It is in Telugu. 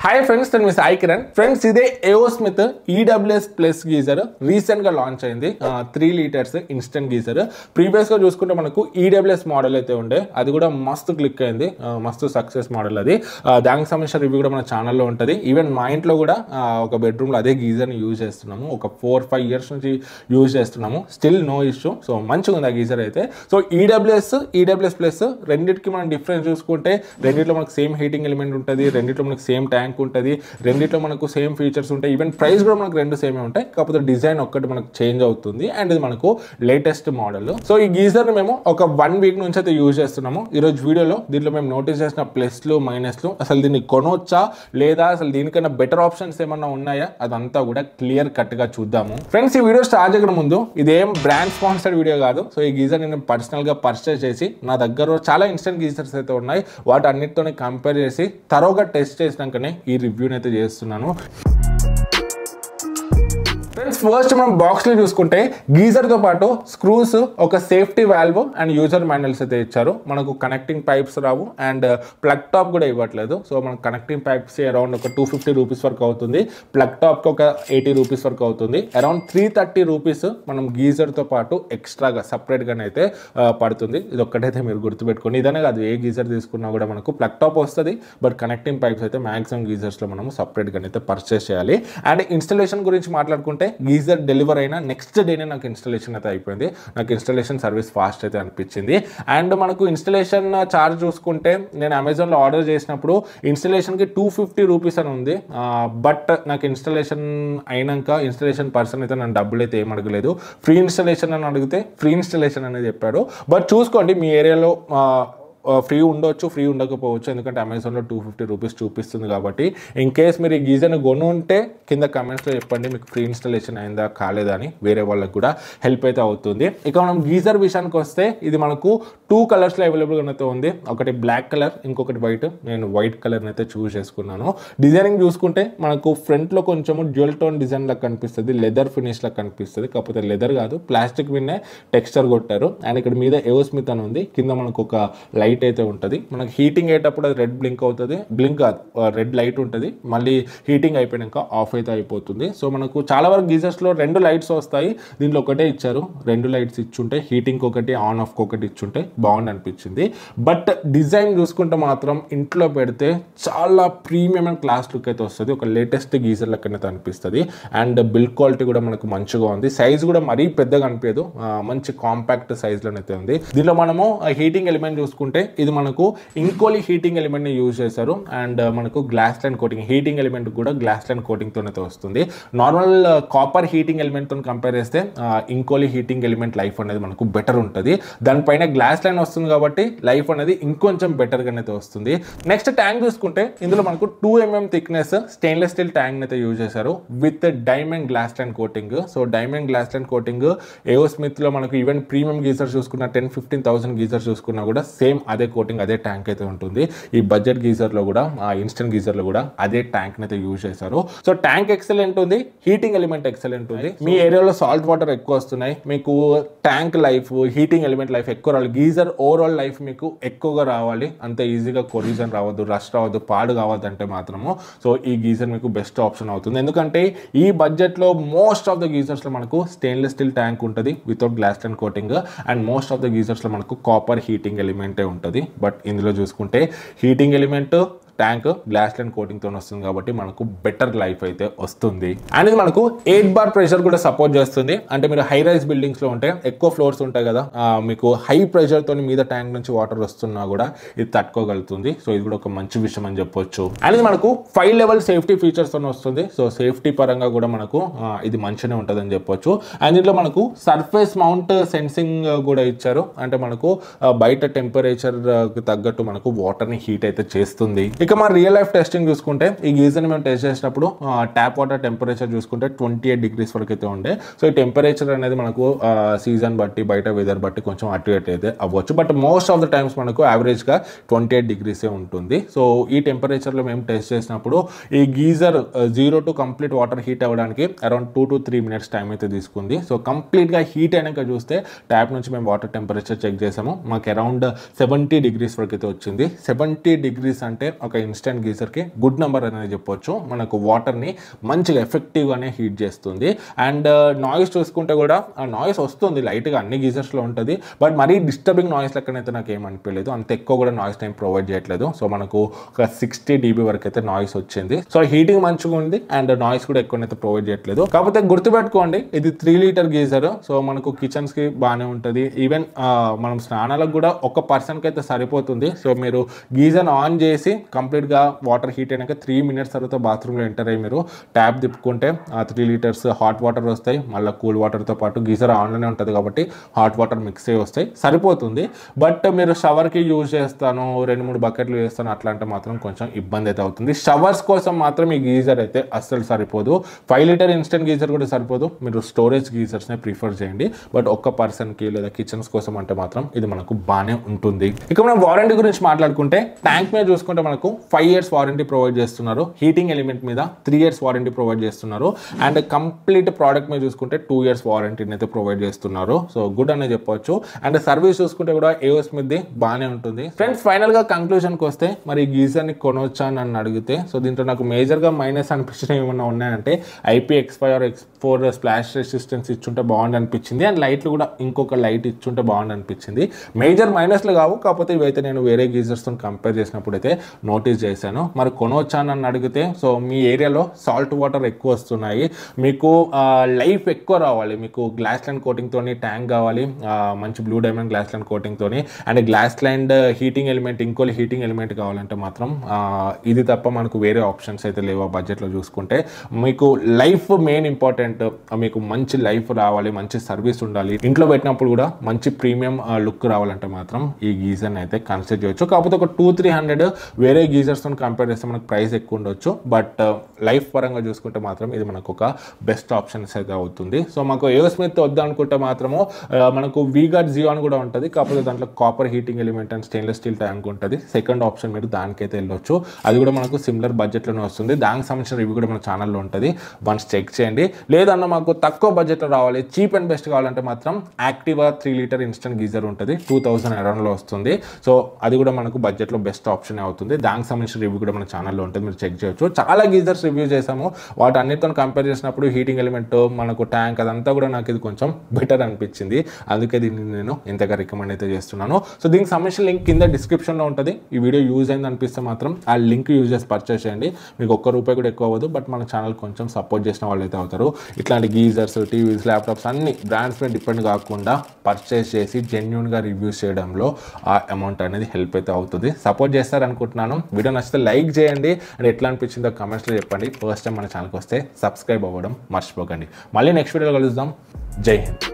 హాయ్ ఫ్రెండ్స్, నేను మీ సాయి కిరణ్. ఫ్రెండ్స్, ఇదే AO Smith EWS plus geyser రీసెంట్గా లాంచ్ అయింది. 3 లీటర్స్ ఇన్స్టెంట్ గీజర్. ప్రీవియస్గా చూసుకుంటే మనకు EWS మోడల్ అయితే ఉండే, అది కూడా మస్తు క్లిక్ అయింది, మస్తు సక్సెస్ మోడల్ అది. దానికి సంబంధించిన రివ్యూ కూడా మన ఛానల్లో ఉంటుంది. ఈవెన్ మా ఇంట్లో కూడా ఒక బెడ్రూమ్లో అదే గీజర్ని యూజ్ చేస్తున్నాము. ఒక 4-5 ఇయర్స్ నుంచి యూజ్ చేస్తున్నాము. Still no issue. సో మంచిగా ఉంది ఆ గీజర్ అయితే. సో EWS ప్లస్ రెండింటికి మనం డిఫరెన్స్ చూసుకుంటే, రెండింటిలో మనకు సేమ్ హీటింగ్ ఎలిమెంట్ ఉంటుంది, రెండింటిలో మనకు సేమ్ ట్యాంక్ ఉంటుంది, రెండిట్లో మనకు సేమ్ ఫీచర్స్ ఉంటాయి. ఈవెన్ ప్రైస్ కూడా మనకు రెండు సేమే ఉంటాయి, కాకపోతే డిజైన్ ఒక్కటి మనకు చేంజ్ అవుతుంది. అండ్ ఇది మనకు లేటెస్ట్ మోడల్. సో ఈ గీజర్ని మేము ఒక 1 వీక్ నుంచి అయితే యూజ్ చేస్తున్నాము. ఈరోజు వీడియోలో దీంట్లో మేము నోటీస్ చేసిన ప్లస్లు మైనస్లు, అసలు దీన్ని కొనొచ్చా లేదా, అసలు దీనికన్నా బెటర్ ఆప్షన్స్ ఏమన్నా ఉన్నాయా, అదంతా కూడా క్లియర్ కట్ గా చూద్దాము. ఫ్రెండ్స్, ఈ వీడియో స్టార్ట్ చేయడం ముందు ఇదేం బ్రాండ్ స్పాన్సర్డ్ వీడియో కాదు. సో ఈ గీజర్ నేను పర్సనల్ గా పర్చేస్ చేసి, నా దగ్గర చాలా ఇన్స్టెంట్ గీజర్స్ అయితే ఉన్నాయి, వాటి అన్నిటితోనే కంపేర్ చేసి తరోగా టెస్ట్ చేసినాకనే ఈ రివ్యూని అయితే చేస్తున్నాను. ఫ్రెండ్స్, ఫస్ట్ మనం బాక్స్లో చూసుకుంటే గీజర్తో పాటు స్క్రూస్, ఒక safety valve and user manuals అయితే ఇచ్చారు. మనకు connecting pipes Rao and plug top కూడా ఇవ్వట్లేదు. సో మనకు కనెక్టింగ్ పైప్స్ అరౌండ్ ఒక 250 రూపీస్ వరకు అవుతుంది, ప్లగ్ టాప్కి ఒక 80 రూపీస్ వరకు అవుతుంది. అరౌండ్ 330 రూపీస్ మనం గీజర్తో పాటు ఎక్స్ట్రాగా సపరేట్గానే అయితే పడుతుంది. ఇది ఒక్కటైతే మీరు గుర్తుపెట్టుకోండి. ఇదనే కాదు, ఏ గీజర్ తీసుకున్నా కూడా మనకు ప్లగ్ టాప్ వస్తుంది, బట్ కనెక్టింగ్ పైప్స్ అయితే మ్యాక్సిమం గీజర్స్లో మనము సపరేట్గానే అయితే పర్చేస్ చేయాలి. అండ్ ఇన్స్టలేషన్ గురించి మాట్లాడుకుంటే, గీజర్ డెలివర్ అయిన నెక్స్ట్ డేనే నాకు ఇన్స్టలేషన్ అయితే అయిపోయింది. నాకు ఇన్స్టలేషన్ సర్వీస్ ఫాస్ట్ అయితే అనిపించింది. అండ్ మనకు ఇన్స్టలేషన్ ఛార్జ్ చూసుకుంటే, నేను అమెజాన్లో ఆర్డర్ చేసినప్పుడు ఇన్స్టలేషన్కి 250 రూపీస్ అని ఉంది. బట్ నాకు ఇన్స్టలేషన్ అయినాక ఇన్స్టలేషన్ పర్సన్ అయితే నన్ను డబ్బులు అయితే ఏం అడగలేదు. ఫ్రీ ఇన్స్టలేషన్ అని అడిగితే ఫ్రీ ఇన్స్టలేషన్ అనేది చెప్పాడు. బట్ చూసుకోండి, మీ ఏరియాలో ఫ్రీ ఉండొచ్చు, ఫ్రీ ఉండకపోవచ్చు, ఎందుకంటే అమెజాన్లో 250 రూపీస్ చూపిస్తుంది కాబట్టి. ఇన్ కేస్ మీరు ఈ గీజర్ని కొను ఉంటే కింద కమెంట్స్లో చెప్పండి మీకు ఫ్రీ ఇన్స్టాలేషన్ అయిందా కాలేదా అని, వేరే వాళ్ళకి కూడా హెల్ప్ అయితే అవుతుంది. ఇక మనం గీజర్ విషయానికి వస్తే, ఇది మనకు 2 కలర్స్లో అవైలబుల్గా అయితే ఉంది. ఒకటి బ్లాక్ కలర్, ఇంకొకటి వైట్. నేను వైట్ కలర్ని అయితే చూస్ చేసుకున్నాను. డిజైనింగ్ చూసుకుంటే మనకు ఫ్రంట్లో కొంచెము డ్యూయల్ టోన్ డిజైన్ లాగా కనిపిస్తుంది, లెదర్ ఫినిష్ లాగా కనిపిస్తుంది, కాకపోతే లెదర్ కాదు, ప్లాస్టిక్ విన్నే టెక్స్చర్ కొట్టారు. అండ్ ఇక్కడ మీద ఏఓ స్మిత్ అని ఉంది, కింద మనకు ఒక లైట్ అయితే ఉంటుంది. మనకి హీటింగ్ అయ్యేటప్పుడు అది రెడ్ బ్లింక్ అవుతుంది, బ్లింక్ కాదు, రెడ్ లైట్ ఉంటుంది. మళ్ళీ హీటింగ్ అయిపోయాక ఆఫ్ అయితే అయిపోతుంది. సో మనకు చాలా వరకు గీజర్స్లో 2 లైట్స్ వస్తాయి, దీంట్లో ఒకటే ఇచ్చారు. 2 లైట్స్ ఇచ్చుంటే, హీటింగ్ ఒకటి ఆన్ ఆఫ్ ఒకటి ఇచ్చుంటే బాగుంది అనిపించింది. బట్ డిజైన్ చూసుకుంటే మాత్రం ఇంట్లో పెడితే చాలా ప్రీమియం అండ్ క్లాస్ లుక్ అయితే వస్తుంది, ఒక లేటెస్ట్ గీజర్ లెక్కనైతే అనిపిస్తుంది. అండ్ బిల్డ్ క్వాలిటీ కూడా మనకు మంచిగా ఉంది. సైజ్ కూడా మరీ పెద్దగా అనిపించదు, మంచి కాంపాక్ట్ సైజ్లోనైతే ఉంది. దీంట్లో మనము హీటింగ్ ఎలిమెంట్ చూసుకుంటే, ఇది మనకు ఇంకోలి హీటింగ్ ఎలిమెంట్ ని యూజ్ చేశారు. అండ్ మనకు glass line coating, heating element కూడా గ్లాస్ లైన్ కోటింగ్ తోనైతే వస్తుంది. నార్మల్ కాపర్ హీటింగ్ ఎలిమెంట్ తో కంపేర్ చేస్తే ఇంకోలి హీటింగ్ ఎలిమెంట్ లైఫ్ అనేది మనకు బెటర్ ఉంటుంది. దానిపైన గ్లాస్ లైన్ వస్తుంది కాబట్టి లైఫ్ అనేది ఇంకొంచెం బెటర్ గానైతే వస్తుంది. నెక్స్ట్ ట్యాంక్ చూసుకుంటే, ఇందులో మనకు 2 mm thickness stainless steel tank అయితే యూజ్ చేశారు with diamond glass line coating. So diamond glass line coating AO Smith లో మనకు ఈవెన్ ప్రీమియం గీజర్ చూసుకున్న 10-15,000 గీజర్ చూసుకున్నా కూడా సేమ్ అదే కోటింగ్, అదే ట్యాంక్ అయితే ఉంటుంది. ఈ బడ్జెట్ గీజర్ లో కూడా, ఇన్స్టెంట్ గీజర్ లో కూడా అదే ట్యాంక్ అయితే యూజ్ చేశారు. సో ట్యాంక్ ఎక్సలెంట్ ఉంది, హీటింగ్ ఎలిమెంట్ ఎక్సలెంట్ ఉంది. మీ ఏరియాలో సాల్ట్ వాటర్ ఎక్కువ వస్తున్నాయి, మీకు tank life, heating element life ఎక్కువ రావాలి, గీజర్ ఓవరాల్ లైఫ్ మీకు ఎక్కువగా రావాలి, అంత ఈజీగా కొలిజన్ రావద్దు, రష్ రావద్దు, పాడు కావద్దంటే మాత్రము సో ఈ గీజర్ మీకు బెస్ట్ ఆప్షన్ అవుతుంది. ఎందుకంటే ఈ బడ్జెట్ లో మోస్ట్ ఆఫ్ ద గీజర్స్ లో మనకు స్టెయిన్లెస్ స్టీల్ ట్యాంక్ ఉంటుంది without glass line coating, and most of the geysers లో మనకు కాపర్ హీటింగ్ ఎలిమెంటే ఉంటుంది. బట్ ఇందులో చూసుకుంటే heating element, tank glass line coating తో వస్తుంది కాబట్టి మనకు బెటర్ లైఫ్ అయితే వస్తుంది. అండ్ ఇది మనకు 8 బార్ ప్రెషర్ కూడా సపోర్ట్ చేస్తుంది. అంటే మీరు హై రైజ్ బిల్డింగ్స్ లో ఉంటే, ఎక్కువ ఫ్లోర్స్ ఉంటాయి కదా, మీకు హై ప్రెషర్ తోని మీద ట్యాంక్ నుంచి వాటర్ వస్తున్నా కూడా ఇది తట్టుకోగలుగుతుంది. సో ఇది కూడా ఒక మంచి విషయం అని చెప్పొచ్చు. అండ్ ఇది మనకు 5 లెవెల్ సేఫ్టీ ఫీచర్స్ తో వస్తుంది. సో సేఫ్టీ పరంగా కూడా మనకు ఇది మంచిగానే ఉంటుంది అని చెప్పొచ్చు. అండ్ దీంట్లో మనకు సర్ఫేస్ మౌంట్ సెన్సింగ్ కూడా ఇచ్చారు, అంటే మనకు బయట టెంపరేచర్ తగ్గట్టు మనకు వాటర్ ని హీట్ అయితే చేస్తుంది. ఇక మన రియల్ లైఫ్ టెస్టింగ్ చూసుకుంటే, ఈ గీజర్ని మేము టెస్ట్ చేసినప్పుడు ట్యాప్ వాటర్ టెంపరేచర్ చూసుకుంటే 28 degrees వరకు అయితే ఉండే. సో ఈ టెంపరేచర్ అనేది మనకు సీజన్ బట్టి, బయట వెదర్ బట్టి కొంచెం అటు ఇటు అయితే అవ్వచ్చు, but most of the times మనకు యావరేజ్గా 28 degrees ఉంటుంది. సో ఈ టెంపరేచర్లో మేము టెస్ట్ చేసినప్పుడు ఈ geyser 0 to complete water heat అవ్వడానికి అరౌండ్ 2 to 3 minutes టైం అయితే తీసుకుంది. సో కంప్లీట్గా హీట్ అయినాక చూస్తే, ట్యాప్ నుంచి మేము వాటర్ టెంపరేచర్ చెక్ చేసాము, మాకు అరౌండ్ 70 degrees వరకు అయితే వచ్చింది. 70 degrees అంటే ఒక ఇన్స్టెంట్ గీజర్కి గుడ్ నెంబర్ అనేది చెప్పొచ్చు. మనకు వాటర్ని మంచిగా ఎఫెక్టివ్గానే హీట్ చేస్తుంది. అండ్ నాయిస్ చూసుకుంటే కూడా ఆ నాయిస్ వస్తుంది లైట్గా, అన్ని గీజర్స్లో ఉంటుంది, బట్ మరీ డిస్టర్బింగ్ నాయిస్ లెక్కనైతే నాకు ఏం అనిపించలేదు. అంత ఎక్కువ కూడా నాయిస్ టైం ప్రొవైడ్ చేయట్లేదు. సో మనకు ఒక 60 dB వరకు అయితే నాయిస్ వచ్చింది. సో హీటింగ్ మంచిగా ఉంది అండ్ నాయిస్ కూడా ఎక్కువనైతే ప్రొవైడ్ చేయట్లేదు. కాకపోతే గుర్తుపెట్టుకోండి, ఇది 3 లీటర్ గీజర్. సో మనకు కిచెన్స్కి బాగానే ఉంటుంది. ఈవెన్ మనం స్నానాలకు కూడా ఒక పర్సన్కి అయితే సరిపోతుంది. సో మీరు గీజర్ ఆన్ చేసి కంప్లీట్గా వాటర్ హీట్ అయినాక 3 minutes తర్వాత బాత్రూంలో ఎంటర్ అయ్యి మీరు ట్యాప్ తిప్పుకుంటే 3 liters హాట్ వాటర్ వస్తాయి. మళ్ళీ కూల్ వాటర్తో పాటు గీజర్ ఆన్లోనే ఉంటుంది కాబట్టి హాట్ వాటర్ మిక్స్ అయ్యి వస్తాయి, సరిపోతుంది. బట్ మీరు షవర్కి యూజ్ చేస్తాను, 2-3 బకెట్లు చేస్తాను అట్లా అంటే మాత్రం కొంచెం ఇబ్బంది అయితే అవుతుంది. షవర్స్ కోసం మాత్రం ఈ గీజర్ అయితే అస్సలు సరిపోదు. 5 లీటర్ ఇన్స్టెంట్ గీజర్ కూడా సరిపోదు. మీరు స్టోరేజ్ గీజర్స్నే ప్రిఫర్ చేయండి. బట్ ఒక్క పర్సన్కి లేదా కిచెన్స్ కోసం అంటే మాత్రం ఇది మనకు బాగానే ఉంటుంది. ఇక మనం వారంటీ గురించి మాట్లాడుకుంటే ట్యాంక్ మీద చూసుకుంటే మనకు 5 years వారంటీ ప్రొవైడ్ చేస్తున్నారు. హీటింగ్ ఎలిమెంట్ మీద 3 years వారంటీ ప్రొవైడ్ చేస్తున్నారు. అండ్ కంప్లీట్ ప్రోడక్ట్ మీద చూసుకుంటే 2 years వారంటీని అయితే ప్రొవైడ్ చేస్తున్నారు. సో గుడ్ అనే చెప్పొచ్చు. అండ్ సర్వీస్ చూసుకుంటే కూడా AO Smithది బాగానే ఉంటుంది. ఫ్రెండ్స్, ఫైనల్గా కంక్లూజన్కి వస్తే మరి గీజర్ని కొనవచ్చా అని నన్ను అడిగితే, సో దీంట్లో నాకు మేజర్గా మైనస్ అనిపించిన ఏమన్నా ఉన్నాయంటే IPX5 or X4 splash resistance ఇచ్చుంటే బాగుంది అనిపించింది. అండ్ లైట్లు కూడా ఇంకొక లైట్ ఇచ్చుంటే బాగుంది అనిపించింది. మేజర్ మైనస్లు కావు, కాకపోతే ఇవైతే నేను వేరే గీజర్స్తో కంపేర్ చేసినప్పుడు అయితే నోటీస్ చేశాను. మరి కొనవచ్చా అని నన్ను అడిగితే, సో మీ ఏరియాలో సాల్ట్ వాటర్ ఎక్కువ వస్తున్నాయి, మీకు లైఫ్ ఎక్కువ రావాలి, మీకు గ్లాస్ లైన్ కోటింగ్తో ట్యాంక్ కావాలి, మంచి బ్లూ డైమండ్ గ్లాస్ లైన్ కోటింగ్తో, and glass line heating element ఇంకో హీటింగ్ ఎలిమెంట్ కావాలంటే మాత్రం ఇది తప్ప మనకు వేరే ఆప్షన్స్ అయితే లేవు. ఆ బడ్జెట్లో చూసుకుంటే మీకు లైఫ్ మెయిన్ ఇంపార్టెంట్, మీకు మంచి లైఫ్ రావాలి, మంచి సర్వీస్ ఉండాలి, ఇంట్లో పెట్టినప్పుడు కూడా మంచి ప్రీమియం లుక్ రావాలంటే మాత్రం ఈ గీజర్ని అయితే కన్సిడర్ చేయొచ్చు. కాకపోతే ఒక 200-300 వేరే గీజర్స్తో కంపేర్ చేస్తే మనకు ప్రైస్ ఎక్కువ ఉండొచ్చు. బట్ లైఫ్ పరంగా చూసుకుంటే మాత్రం ఇది మనకు ఒక బెస్ట్ ఆప్షన్స్ అయితే అవుతుంది. సో మాకు AO Smith వద్దు అనుకుంటే మాత్రము మనకు V-Guard Xeon కూడా ఉంటుంది. కాకపోతే దాంట్లో copper heating element and stainless steel tank ఉంటుంది. సెకండ్ ఆప్షన్ మీరు దానికైతే వెళ్ళొచ్చు. అది కూడా మనకు సిమిలర్ బడ్జెట్లోనే వస్తుంది. దానికి సంబంధించిన రివ్యూ కూడా మన ఛానల్లో ఉంటుంది, వన్స్ చెక్ చేయండి. లేదన్నా మాకు తక్కువ బడ్జెట్లో రావాలి, చీప్ అండ్ బెస్ట్ కావాలంటే మాత్రం యాక్టివా 3 లీటర్ ఇన్స్టెంట్ గీజర్ ఉంటుంది, 2000 అరౌండ్లో వస్తుంది. సో అది కూడా మనకు బడ్జెట్లో బెస్ట్ ఆప్షన్ అవుతుంది. దానికి సంబంధించిన రివ్యూ కూడా మన ఛానల్లో ఉంటుంది, మీరు చెక్ చేయొచ్చు. చాలా గీజర్స్ రివ్యూ చేసాము, వాటి అన్నిటితో కంపేర్ చేసినప్పుడు హీటింగ్ ఎలిమెంట్, మనకు ట్యాంక్, అదంతా కూడా నాకు ఇది కొంచెం బెటర్ అనిపించింది. అందుకే దీన్ని నేను ఇంతగా రికమెండ్ అయితే చేస్తున్నాను. సో దీనికి సంబంధించిన లింక్ కింద డిస్క్రిప్షన్లో ఉంటుంది. ఈ వీడియో యూజ్ అయింది అనిపిస్తే మాత్రం ఆ లింక్ యూజ్ చేసి పర్చేస్ చేయండి. మీకు ₹1 కూడా ఎక్కువ అవ్వదు, బట్ మన ఛానల్ కొంచెం సపోర్ట్ చేసిన వాళ్ళు అయితే అవుతారు. ఇట్లాంటి గీజర్స్, టీవీస్, ల్యాప్టాప్స్ అన్ని బ్రాండ్స్ మీద డిపెండ్ కాకుండా పర్చేస్ చేసి జెన్యూన్గా రివ్యూస్ చేయడంలో ఆ అమౌంట్ అనేది హెల్ప్ అయితే అవుతుంది. సపోర్ట్ చేస్తారనుకుంటున్నాను. వీడియో నచ్చితే లైక్ చేయండి అండ్ ఎట్లా అనిపించిందో కమెంట్స్లో చెప్పండి. ఫస్ట్ టైం మన ఛానల్కి వస్తే సబ్స్క్రైబ్ అవ్వడం మర్చిపోకండి. మళ్ళీ నెక్స్ట్ వీడియోలో కలుద్దాం. జై హింద్.